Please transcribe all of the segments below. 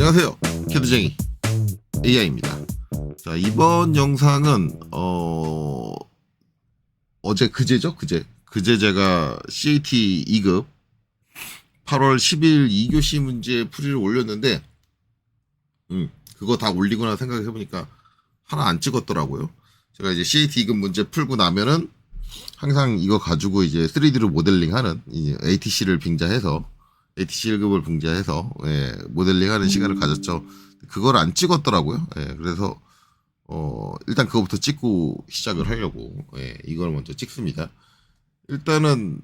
안녕하세요, 캐드쟁이 AI입니다. 자, 이번 영상은 어제 그제죠? 그제 제가 CAT 2급 8월 10일 2교시 문제 풀이를 올렸는데 그거 다 올리거나 생각해보니까 하나 안 찍었더라고요. 제가 이제 CAT 2급 문제 풀고 나면은 항상 이거 가지고 이제 3D로 모델링하는 ATC를 빙자해서 ATC 1급을 빙자해서 모델링하는 시간을 가졌죠. 그걸 안 찍었더라고요. 그래서 일단 그거부터 찍고 시작을 하려고 이걸 먼저 찍습니다. 일단은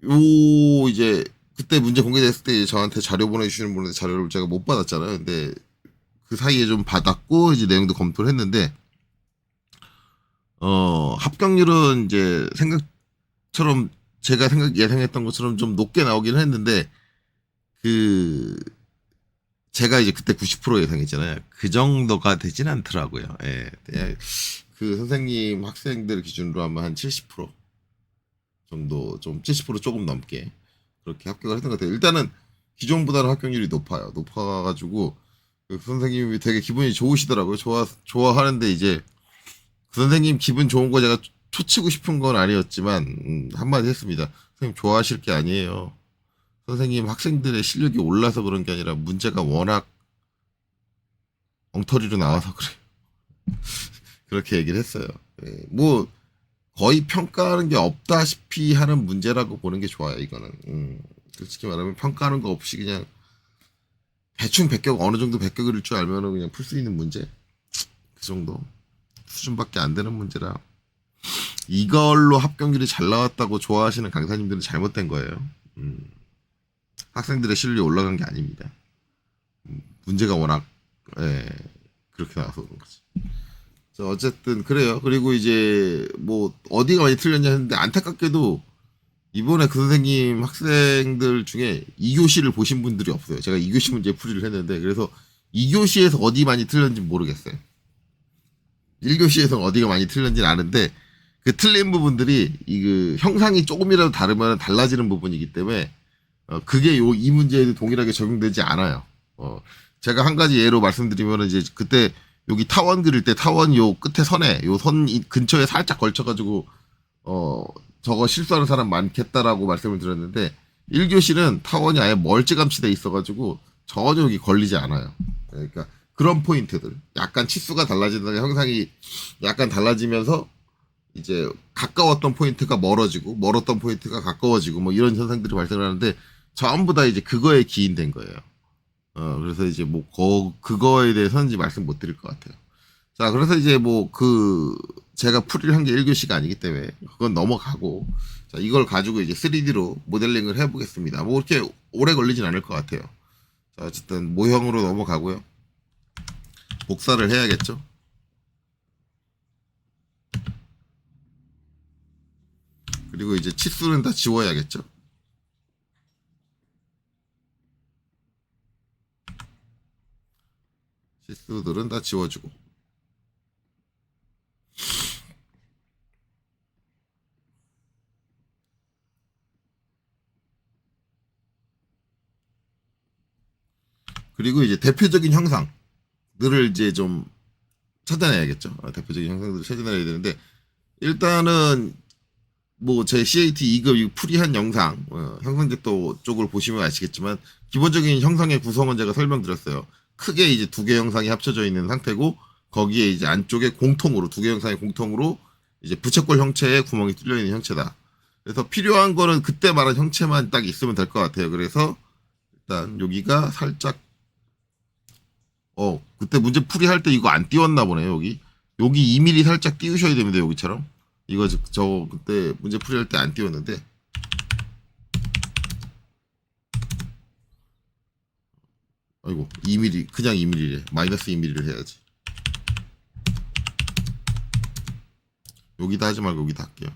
요 이제 그때 문제 공개됐을 때 저한테 자료 보내주시는 분한테 자료를 제가 못 받았잖아요. 근데 그 사이에 좀 받았고 이제 내용도 검토를 했는데 합격률은 이제 생각처럼 제가 예상했던 것처럼 좀 높게 나오긴 했는데 제가 이제 그때 90% 예상했잖아요. 그 정도가 되진 않더라고요. 그 선생님 학생들 기준으로 하면 한 70% 정도, 좀 70% 조금 넘게 그렇게 합격을 했던 것 같아요. 일단은 기존보다는 합격률이 높아가지고 그 선생님이 되게 기분이 좋으시더라고요. 좋아하는데 이제 그 선생님 기분 좋은 거 제가 초치고 싶은 건 아니었지만 한마디 했습니다. 선생님 좋아하실 게 아니에요. 선생님 학생들의 실력이 올라서 그런 게 아니라 문제가 워낙 엉터리로 나와서 그래. 그렇게 얘기를 했어요. 뭐 거의 평가하는 게 없다시피 하는 문제라고 보는 게 좋아요. 이거는 솔직히 말하면 평가하는 거 없이 그냥 대충 어느 정도 베껴그릴 줄 알면은 그냥 풀 수 있는 문제 그 정도 수준밖에 안 되는 문제라 이걸로 합격률이 잘 나왔다고 좋아하시는 강사님들은 잘못된 거예요. 학생들의 실력이 올라간 게 아닙니다. 문제가 워낙 그렇게 나와서 그런 거지. 자, 어쨌든 그래요. 그리고 이제 뭐 어디가 많이 틀렸냐 했는데 안타깝게도 이번에 그 선생님 학생들 중에 2교시를 보신 분들이 없어요. 제가 2교시 문제 풀이를 했는데 그래서 2교시에서 어디 많이 틀렸는지 모르겠어요. 1교시에서 어디가 많이 틀렸는지는 아는데 그 틀린 부분들이 그 형상이 조금이라도 다르면 달라지는 부분이기 때문에 그게 이 문제에도 동일하게 적용되지 않아요. 제가 한 가지 예로 말씀드리면 이제 그때 여기 타원 그릴 때 타원 요 끝에 선에 요 선 근처에 살짝 걸쳐가지고 저거 실수하는 사람 많겠다라고 말씀을 드렸는데 1교시는 타원이 아예 멀찌감치 돼 있어가지고 전혀 여기 걸리지 않아요. 그러니까 그런 포인트들 약간 치수가 달라지는 형상이 약간 달라지면서 이제 가까웠던 포인트가 멀었던 포인트가 가까워지고 뭐 이런 현상들이 발생을 하는데 전부 다 이제 그거에 기인된 거예요. 그래서 이제 뭐 그거에 대해서는 이제 말씀 못 드릴 것 같아요. 자, 그래서 이제 뭐 제가 풀이를 한 게 1교시가 아니기 때문에 그건 넘어가고 자, 이걸 가지고 이제 3D로 모델링을 해보겠습니다. 뭐 이렇게 오래 걸리진 않을 것 같아요. 자, 어쨌든 모형으로 넘어가고요. 복사를 해야겠죠. 그리고 이제 치수는 다 지워야겠죠. 치수들은 다 지워주고. 그리고 이제 대표적인 형상들을 이제 좀 찾아내야겠죠. 대표적인 형상들을 찾아내야 되는데 일단은 뭐 제 CAT 2급 풀이한 영상 형상제도 쪽을 보시면 아시겠지만 기본적인 형상의 구성은 제가 설명드렸어요. 크게 이제 두 개 형상이 합쳐져 있는 상태고 거기에 이제 안쪽에 두 개 형상의 공통으로 이제 부채꼴 형체에 구멍이 뚫려 있는 형체다. 그래서 필요한 거는 그때 말한 형체만 딱 있으면 될 것 같아요. 그래서 일단 여기가 살짝 그때 문제 풀이할 때 이거 안 띄웠나 보네요. 여기 2mm 살짝 띄우셔야 됩니다. 여기처럼. 이거 저 그때 문제 풀이할 때 안 띄웠는데 아이고 2mm 그냥 2mm래. 마이너스 2mm를 해야지. 여기다 하지 말고 여기다 할게요.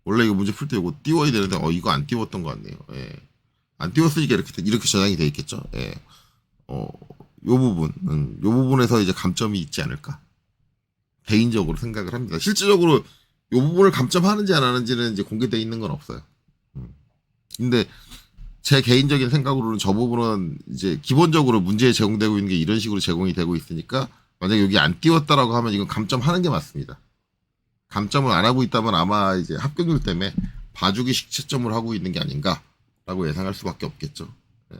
원래 이거 문제 풀 때 이거 띄워야 되는데 이거 안 띄웠던 것 같네요. 안 띄웠으니까 이렇게 저장이 돼 있겠죠. 요 부분에서 이제 감점이 있지 않을까 개인적으로 생각을 합니다. 실질적으로 요 부분을 감점하는지 안 하는지는 이제 공개되어 있는 건 없어요. 근데 제 개인적인 생각으로는 저 부분은 이제 기본적으로 문제에 제공되고 있는 게 이런 식으로 제공이 되고 있으니까 만약에 여기 안 띄웠다라고 하면 이건 감점하는 게 맞습니다. 감점을 안 하고 있다면 아마 이제 합격률 때문에 봐주기식 채점을 하고 있는 게 아닌가라고 예상할 수밖에 없겠죠. 예.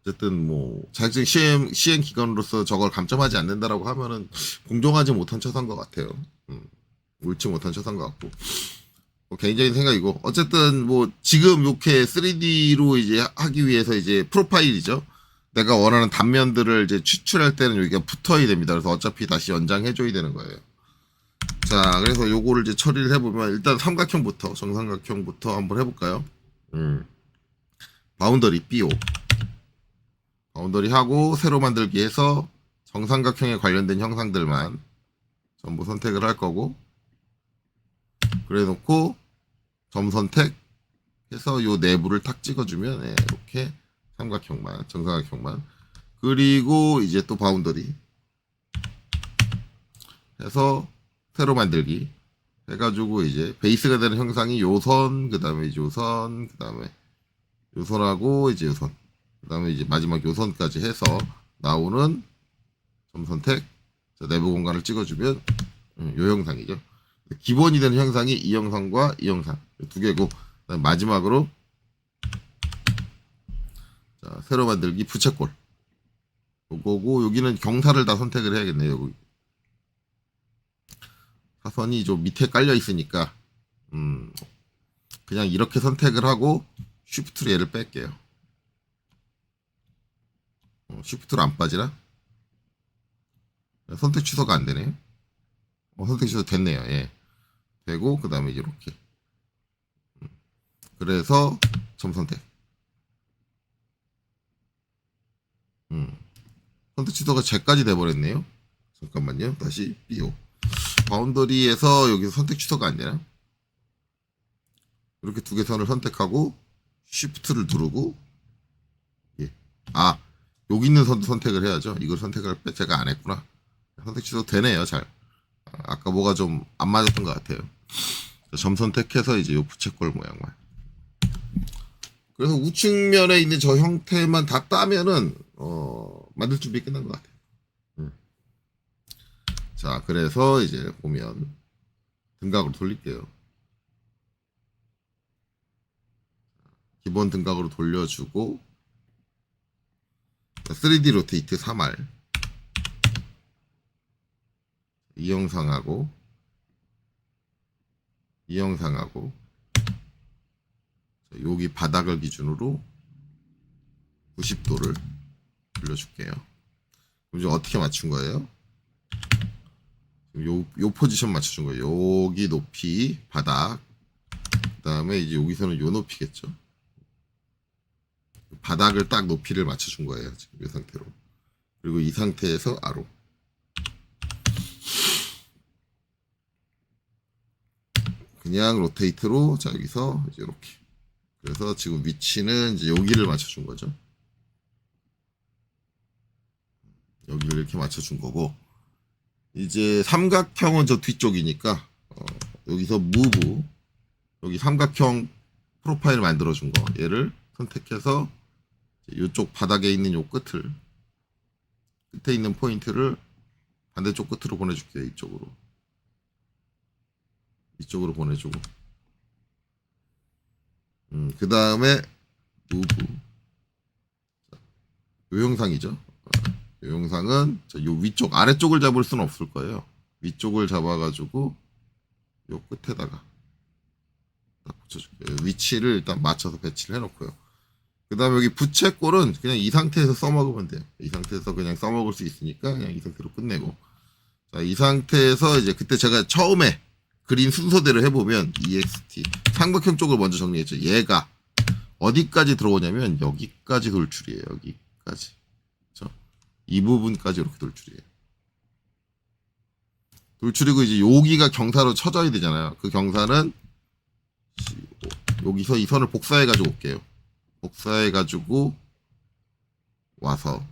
어쨌든 뭐 자격증 시행 기관으로서 저걸 감점하지 않는다라고 하면은 공정하지 못한 처사인 것 같아요. 옳지 못한 처사인 것 같고. 뭐 개인적인 생각이고 어쨌든 뭐 지금 이렇게 3D로 이제 하기 위해서 이제 프로파일이죠. 내가 원하는 단면들을 이제 추출할 때는 여기가 붙어야 됩니다. 그래서 어차피 다시 연장해줘야 되는 거예요. 자, 그래서 요거를 이제 처리를 해보면 일단 삼각형부터 정삼각형부터 한번 해볼까요? 바운더리 BO 바운더리 하고 새로 만들기 해서 정삼각형에 관련된 형상들만 전부 선택을 할 거고 그래 놓고 점 선택해서 요 내부를 탁 찍어주면 예, 이렇게 삼각형만 정삼각형만 그리고 이제 또 바운더리 해서 새로 만들기 해가지고 이제 베이스가 되는 형상이 요선 그 다음에 이제 요선 그 다음에 요선하고 이제 요선 그 다음에 이제 마지막 요선까지 해서 나오는 점 선택 내부 공간을 찍어주면 요 형상이죠. 기본이 되는 형상이 이 형상과 이 형상 두 개고 그다음에 마지막으로 자, 새로 만들기 부채꼴 요거고 여기는 경사를 다 선택을 해야겠네요. 여기 사선이 좀 밑에 깔려 있으니까 그냥 이렇게 선택을 하고 쉬프트로 얘를 뺄게요. 쉬프트로 안 빠지나? 선택 취소가 안 되네요. 선택 취소 됐네요. 예. 되고 그 다음에 이렇게 그래서 점 선택 선택 취소가 Z까지 돼버렸네요. 잠깐만요. 다시 BO 바운더리에서 여기서 선택 취소가 안 되나? 이렇게 두 개 선을 선택하고 Shift를 누르고 예. 아 여기 있는 선도 선택을 해야죠. 이걸 선택을 제가 안 했구나. 선택 취소 되네요. 잘 아까 뭐가 좀 안 맞았던 것 같아요. 점 선택해서 이제 요 부채꼴 모양만. 그래서 우측면에 있는 저 형태만 다 따면은 만들 준비 끝난 것 같아요. 자, 그래서 이제 보면 등각으로 돌릴게요. 기본 등각으로 돌려주고 3D 로테이트 3R 이 영상하고 이 영상하고 여기 바닥을 기준으로 90도를 돌려줄게요. 그럼 이제 어떻게 맞춘 거예요? 요 포지션 맞춰준 거예요. 여기 높이 바닥 그 다음에 이제 여기서는 요 높이겠죠. 바닥을 딱 높이를 맞춰준 거예요. 지금 이 상태로. 그리고 이 상태에서 아로 그냥 로테이트로 자 여기서 이제 이렇게 그래서 지금 위치는 이제 여기를 맞춰준 거죠. 여기를 이렇게 맞춰준 거고 이제 삼각형은 저 뒤쪽이니까 여기서 무브 여기 삼각형 프로파일 만들어준 거 얘를 선택해서 이쪽 바닥에 있는 요 끝에 있는 포인트를 반대쪽 끝으로 보내줄게요. 이쪽으로 보내주고 그 다음에 무브 요 영상이죠. 요 영상은 요 위쪽 아래쪽을 잡을 수는 없을 거예요. 위쪽을 잡아가지고 요 끝에다가 딱 붙여줄게요. 위치를 일단 맞춰서 배치를 해놓고요. 그 다음에 여기 부채꼴은 그냥 이 상태에서 써먹으면 돼요. 이 상태에서 그냥 써먹을 수 있으니까 그냥 이 상태로 끝내고 자, 이 상태에서 이제 그때 제가 처음에 그린 순서대로 해보면 EXT 삼각형 쪽을 먼저 정리했죠. 얘가 어디까지 들어오냐면 여기까지 돌출이에요. 여기까지 그렇죠? 이 부분까지 이렇게 돌출이에요. 돌출이고 이제 여기가 경사로 쳐져야 되잖아요. 그 경사는 여기서 이 선을 복사해 가지고 올게요. 복사해 가지고 와서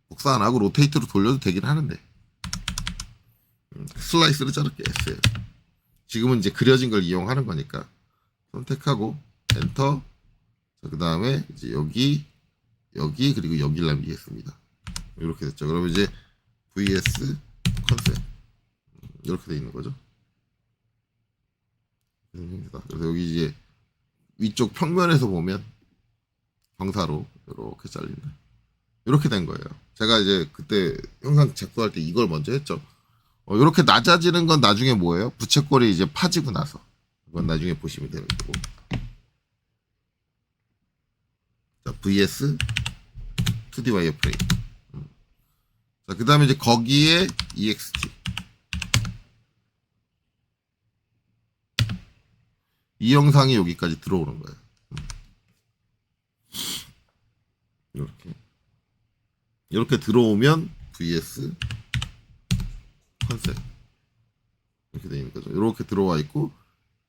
복사 안 하고 로테이트로 돌려도 되긴 하는데 슬라이스를 자를게 했어요. 지금은 이제 그려진 걸 이용하는 거니까 선택하고 엔터. 자, 그 다음에 이제 여기 그리고 여기를 남기겠습니다. 이렇게 됐죠. 그러면 이제 vs 컨셉 이렇게 돼 있는 거죠. 그래서 여기 이제 위쪽 평면에서 보면 경사로 이렇게 잘린다. 이렇게 된 거예요. 제가 이제 그때 영상 작도할 때 이걸 먼저 했죠. 이렇게 낮아지는 건 나중에 뭐예요? 부채꼴이 이제 파지고 나서. 이건 나중에 보시면 되는 거고. 자, vs 2D 와이어프레임. 자, 그 다음에 이제 거기에 ext. 이 영상이 여기까지 들어오는 거예요. 이렇게 들어오면 vs 컨셉 이렇게 되어 있는 거죠. 이렇게 들어와 있고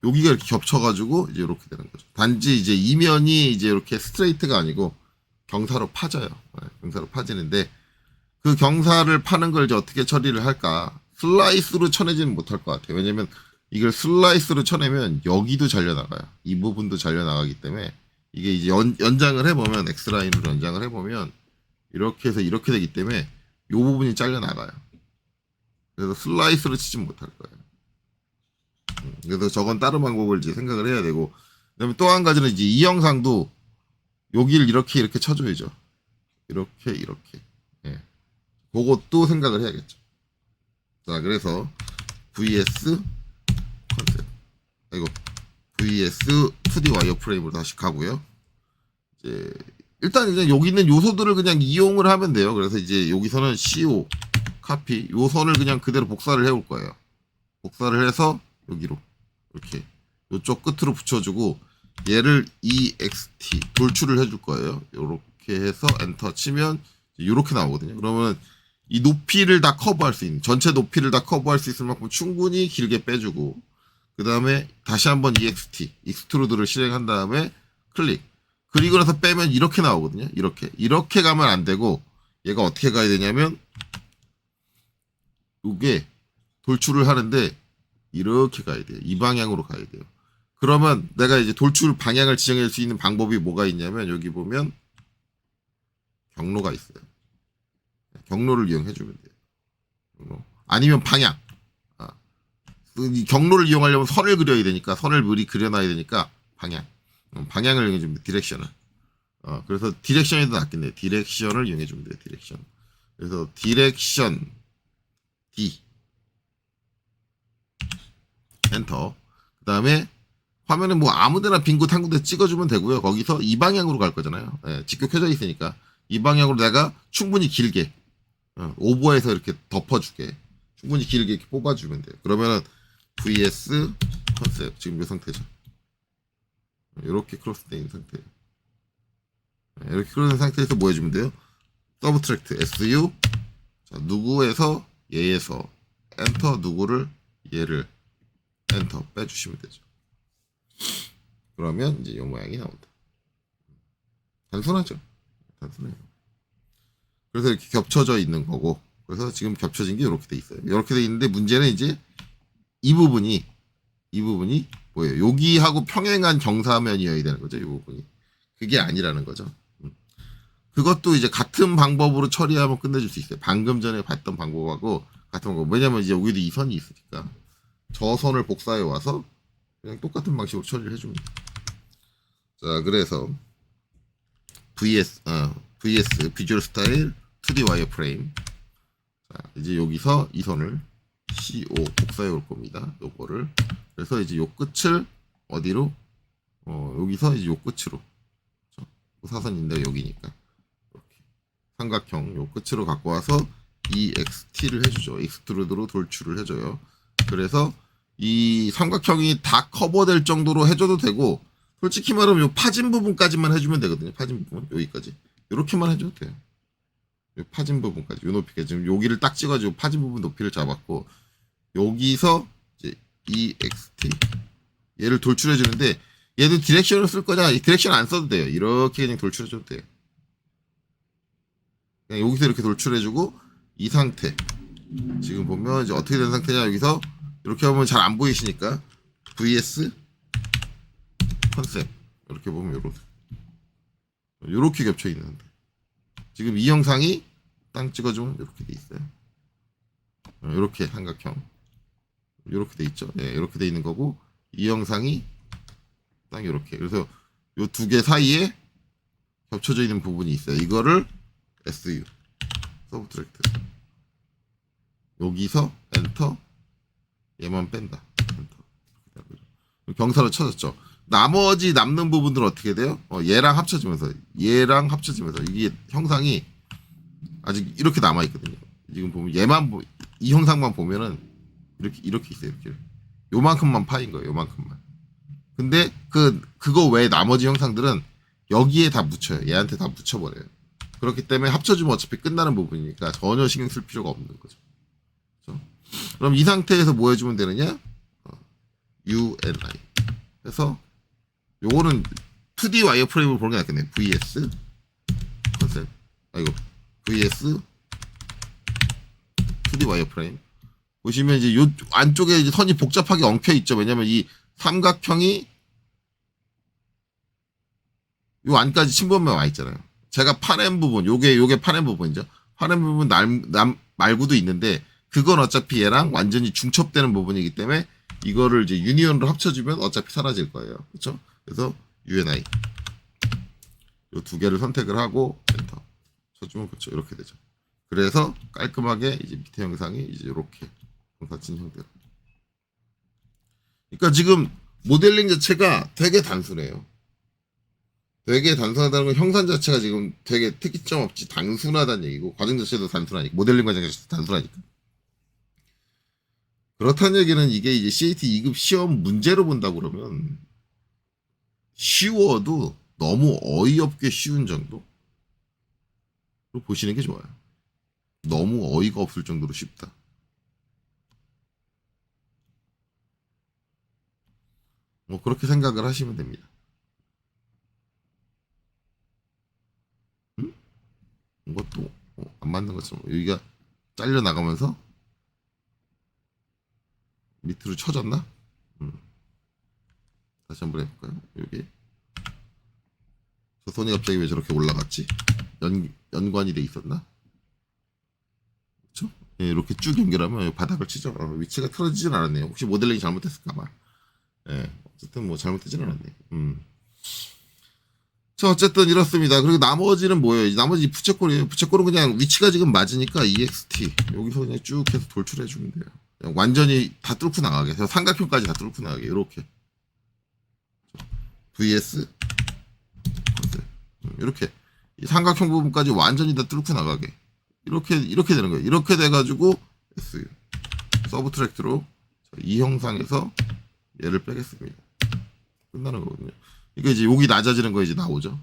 여기가 이렇게 겹쳐가지고 이제 이렇게 되는 거죠. 단지 이제 이면이 이제 이렇게 스트레이트가 아니고 경사로 파져요. 경사로 파지는데 그 경사를 파는 걸 이제 어떻게 처리를 할까? 슬라이스로 쳐내지는 못할 것 같아요. 왜냐면 이걸 슬라이스로 쳐내면 여기도 잘려나가요. 이 부분도 잘려나가기 때문에 이게 이제 연장을 해보면 X라인으로 연장을 해보면 이렇게 해서 이렇게 되기 때문에 이 부분이 잘려나가요. 그래서 슬라이스로 치지 못할 거예요. 그래서 저건 다른 방법을 이제 생각을 해야 되고, 그다음에 또 한 가지는 이제 이 영상도 여기를 이렇게 쳐줘야죠. 이렇게. 예. 그것도 생각을 해야겠죠. 자, 그래서 vs 컨셉. 이거 vs 2D 와이어프레임으로 다시 가고요. 이제 일단 이제 여기 있는 요소들을 그냥 이용을 하면 돼요. 그래서 이제 여기서는 CO 카피 요 선을 그냥 그대로 복사를 해올 거예요. 복사를 해서 여기로 이렇게 이쪽 끝으로 붙여주고 얘를 ext 돌출을 해줄 거예요. 이렇게 해서 엔터 치면 이렇게 나오거든요. 그러면 이 높이를 다 커버할 수 있는 전체 높이를 다 커버할 수 있을 만큼 충분히 길게 빼주고 그 다음에 다시 한번 ext 익스트루드를 실행한 다음에 클릭 그리고 나서 빼면 이렇게 나오거든요. 이렇게 가면 안 되고 얘가 어떻게 가야 되냐면 이게 돌출을 하는데 이렇게 가야 돼요. 이 방향으로 가야 돼요. 그러면 내가 이제 돌출 방향을 지정할 수 있는 방법이 뭐가 있냐면 여기 보면 경로가 있어요. 경로를 이용해 주면 돼요. 경로. 아니면 방향. 이 경로를 이용하려면 선을 그려야 되니까 선을 미리 그려놔야 되니까 방향을 이용해 주면 돼요. 디렉션을. 그래서 디렉션이 더 낫겠네요. 디렉션을 이용해 주면 돼요. 디렉션. 그래서 디렉션 D 엔터. 그 다음에 화면에 뭐 아무데나 빈 곳 한 군데 찍어주면 되고요. 거기서 이 방향으로 갈 거잖아요. 직격해져 있으니까 이 방향으로 내가 충분히 길게 오버해서 이렇게 덮어주게 충분히 길게 이렇게 뽑아주면 돼요. 그러면은 vs 컨셉 지금 이 상태죠. 이렇게 크로스되어 있는 상태예요. 이렇게 크로스된 상태에서 뭐 해주면 돼요? 서브트랙트 su 자, 누구에서 얘에서 엔터 누구를 얘를 엔터 빼주시면 되죠. 그러면 이제 이 모양이 나온다. 단순하죠. 단순해요. 그래서 이렇게 겹쳐져 있는 거고 그래서 지금 겹쳐진 게 이렇게 돼 있어요. 이렇게 돼 있는데 문제는 이제 이 부분이 뭐예요? 여기하고 평행한 경사면이어야 되는 거죠. 이 부분이. 그게 아니라는 거죠. 그것도 이제 같은 방법으로 처리하면 끝내줄 수 있어요. 방금 전에 봤던 방법하고 같은 방법. 왜냐면 이제 여기도 이 선이 있으니까 저 선을 복사해 와서 그냥 똑같은 방식으로 처리를 해줍니다. 자, 그래서 vs 비주얼 스타일 2D 와이어프레임. 자, 이제 여기서 이 선을 CO 복사해 올 겁니다. 요거를. 그래서 이제 요 끝을 어디로? 여기서 이제 요 끝으로. 사선인데 여기니까. 이렇게. 삼각형 요 끝으로 갖고 와서 EXT를 해주죠. 익스트루드로 돌출을 해줘요. 그래서 이 삼각형이 다 커버될 정도로 해줘도 되고, 솔직히 말하면 요 파진 부분까지만 해주면 되거든요. 파진 부분. 여기까지. 요렇게만 해줘도 돼요. 요 파진 부분까지. 요 높이까지. 지금 여기를 딱 찍어가지고 파진 부분 높이를 잡았고, 여기서 이제 EXT. 얘를 돌출해주는데, 얘도 디렉션을 쓸 거냐? 이 디렉션 안 써도 돼요. 이렇게 그냥 돌출해줘도 돼요. 그냥 여기서 이렇게 돌출해주고, 이 상태. 지금 보면 이제 어떻게 된 상태냐? 여기서 이렇게 하면 잘 안 보이시니까, VS 컨셉 이렇게 보면 요렇게 겹쳐 있는데 지금 이 영상이 땅 찍어주면 이렇게 돼 있어요. 이렇게 삼각형 이렇게 돼 있죠. 네, 이렇게 돼 있는 거고 이 영상이 딱 이렇게. 그래서 요 두 개 사이에 겹쳐져 있는 부분이 있어요. 이거를 SU 서브트랙트 여기서 엔터 얘만 뺀다. 엔터. 경사로 쳐졌죠. 나머지 남는 부분들은 어떻게 돼요? 얘랑 합쳐지면서 이게 형상이 아직 이렇게 남아 있거든요. 지금 보면 이 형상만 보면은 이렇게 있어요. 이렇게 요만큼만 파인 거예요. 요만큼만. 근데 그거 외에 나머지 형상들은 여기에 다 묻혀요. 얘한테 다 묻혀버려요. 그렇기 때문에 합쳐주면 어차피 끝나는 부분이니까 전혀 신경 쓸 필요가 없는 거죠. 그렇죠? 그럼 이 상태에서 뭐 해주면 되느냐? UNI. 그래서 요거는 2D 와이어프레임을 보는 게 낫겠네. VS 컨셉. VS 2D 와이어프레임. 보시면 이제 요 안쪽에 이제 선이 복잡하게 엉켜 있죠. 왜냐면 이 삼각형이 요 안까지 침범만 와 있잖아요. 제가 파낸 부분, 요게 파낸 부분이죠. 파낸 부분 말고도 있는데 그건 어차피 얘랑 완전히 중첩되는 부분이기 때문에 이거를 이제 유니언으로 합쳐주면 어차피 사라질 거예요. 그렇죠? 그래서 UNI 요 두 개를 선택을 하고 엔터 쳐주면 그렇죠. 이렇게 되죠. 그래서 깔끔하게 이제 밑에 영상이 이제 이렇게 닫힌 형태로. 그러니까 지금 모델링 자체가 되게 단순해요. 되게 단순하다는 건 형상 자체가 지금 되게 특이점 없이 단순하다는 얘기고 과정 자체도 단순하니까 모델링 과정 자체도 단순하니까. 그렇다는 얘기는 이게 이제 CAT 2급 시험 문제로 본다고 그러면 쉬워도 너무 어이없게 쉬운 정도로 보시는 게 좋아요. 너무 어이가 없을 정도로 쉽다. 뭐 그렇게 생각을 하시면 됩니다. 응? 이것도 안 맞는 것처럼 여기가 잘려 나가면서 밑으로 쳐졌나? 다시 한번 해볼까요? 여기 저 손이 갑자기 왜 저렇게 올라갔지? 연관이 돼 있었나? 그렇죠? 예, 이렇게 쭉 연결하면 바닥을 치죠. 위치가 틀어지진 않았네요. 혹시 모델링이 잘못됐을까봐. 예, 어쨌든 뭐 잘못되진 않았네요. 자, 어쨌든 이렇습니다. 그리고 나머지는 뭐예요? 나머지 부채꼴이에요. 부채꼴은 그냥 위치가 지금 맞으니까 EXT 여기서 그냥 쭉 해서 돌출해 주면 돼요. 그냥 완전히 다 뚫고 나가게. 삼각형까지 다 뚫고 나가게. 이렇게 VS 이렇게 이 삼각형 부분까지 완전히 다 뚫고 나가게. 이렇게 되는 거예요. 이렇게 돼가지고 SU 서브트랙트로 이 형상에서 얘를 빼겠습니다. 끝나는 거거든요. 이게 이제 여기 낮아지는 거 이제 나오죠.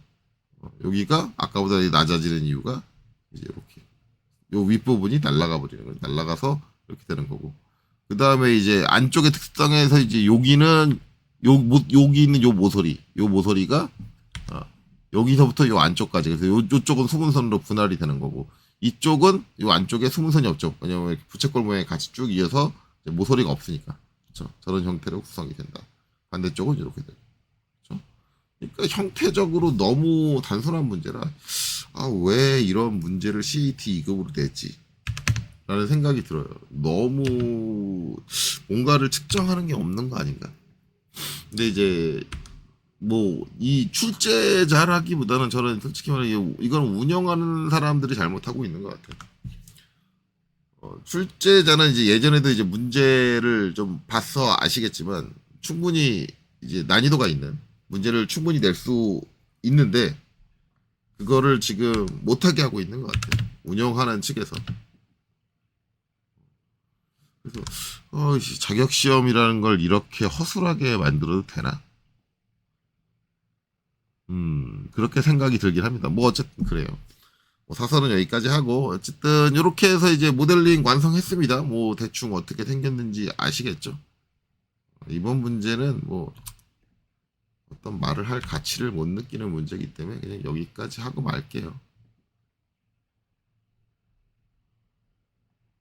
여기가 아까보다 낮아지는 이유가 이제 이렇게 요 윗부분이 날아가 버리는 거예요. 날아가서 이렇게 되는 거고. 그 다음에 이제 안쪽의 특성에서 이제 여기는 여기 있는 요 모서리가 여기서부터 요 안쪽까지. 그래서 요쪽은 수분선으로 분할이 되는 거고 이쪽은 요 안쪽에 수분선이 없죠. 왜냐면 부채꼴 모양이 같이 쭉 이어서 모서리가 없으니까. 그렇죠? 저런 형태로 구성이 된다. 반대쪽은 이렇게 돼요. 그렇죠? 그러니까 형태적으로 너무 단순한 문제라 왜 이런 문제를 CAT 2급으로 냈지? 라는 생각이 들어요. 너무 뭔가를 측정하는 게 없는 거 아닌가? 근데 이제 뭐 이 출제자라기보다는 저는 솔직히 말해 이건 운영하는 사람들이 잘못하고 있는 것 같아요. 출제자는 이제 예전에도 이제 문제를 좀 봐서 아시겠지만 충분히 이제 난이도가 있는 문제를 충분히 낼 수 있는데 그거를 지금 못하게 하고 있는 것 같아요. 운영하는 측에서. 그래서 자격 시험이라는 걸 이렇게 허술하게 만들어도 되나? 그렇게 생각이 들긴 합니다. 뭐 어쨌든 그래요. 뭐 사설은 여기까지 하고 어쨌든 이렇게 해서 이제 모델링 완성했습니다. 뭐 대충 어떻게 생겼는지 아시겠죠? 이번 문제는 뭐 어떤 말을 할 가치를 못 느끼는 문제이기 때문에 그냥 여기까지 하고 말게요.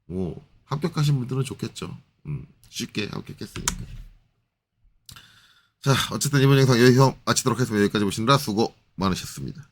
뭐 합격하신 분들은 좋겠죠. 쉽게 합격했으니까. 자, 어쨌든 이번 영상 여기서 마치도록 하겠습니다. 여기까지 보시느라 수고 많으셨습니다.